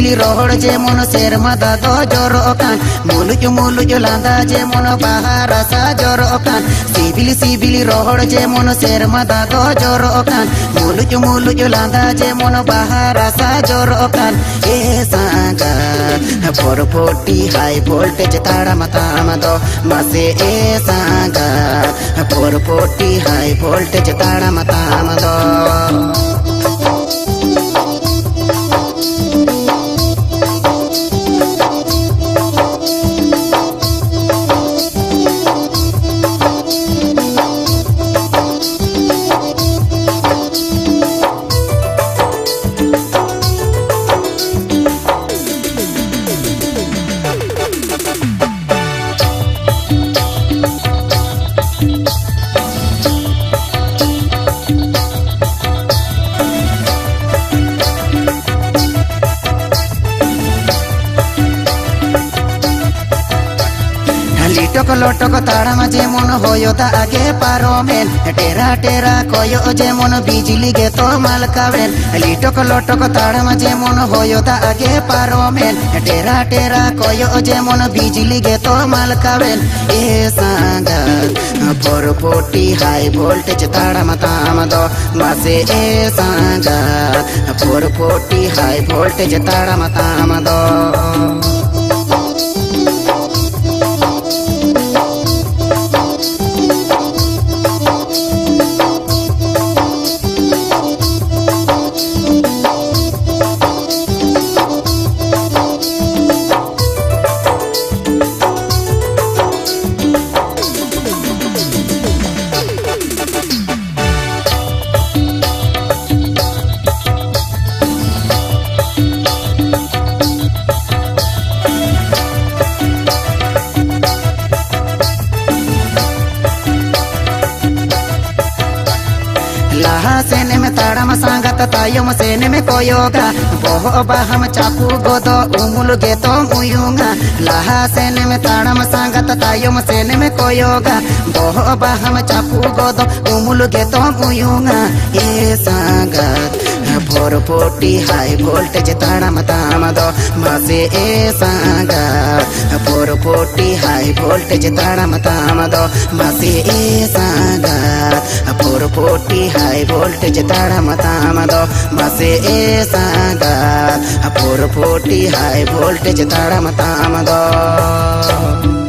सिबिली रोहड़ जेमन सेरमा दादो जरोकान मुलुज मुलुज लांदा जेमन बाहर सा जरोकान सिबिली रोहड़ जेमन सेरमा दादो जरोकान मुलुज मुलुज लांदा जेमन बाहर सा जरोकान ए सांगा फोरफोटी हाई वोल्टेज ताड़ा मताम दो मासे ए सांगा फोरफोटी हाई वोल्टेज ताड़ा मताम दो लिटक लटक ताड़ाम जेमन होयो दा आगे पारोमेन टेरा टेरा कोयो जेमन बिजली गे तो मालकावेन लिटक लटक ताड़ाम जेमन होयो दा आगे पारोमेन टेरा टेरा कोयो जेमन बिजली गे तो मालकावेन ए सांगा फोरफोटी हाई वोल्टेज ताड़ाम ताम दो मासे ए सांगा फोरफोटी हाई वोल्टेज ताड़ाम ताम दो लाहा सेने में ताड़ाम सांगत तायम सेने में कोयोगा बोहो बाहम चाकू गोदो उमुल गे तो मुयूंगा लाहा सेने में ताड़ाम सांगत तायम सेने में कोयोगा बोहो बाहम चाकू गोदो उमुल गे तो मुयूंगा ये सांगत फोरफोटी हाई वोल्टेज ताड़ाम ताम दो मासे ए सांगा फोरफोटी हाई वोल्टेज ताड़ाम ताम दो मासे ए सांगा फोरफोटी हाई वोल्टेज ताड़ाम ताम दो मासे ए सांगा फोरफोटी हाई वोल्टेज ताड़ाम ताम दो।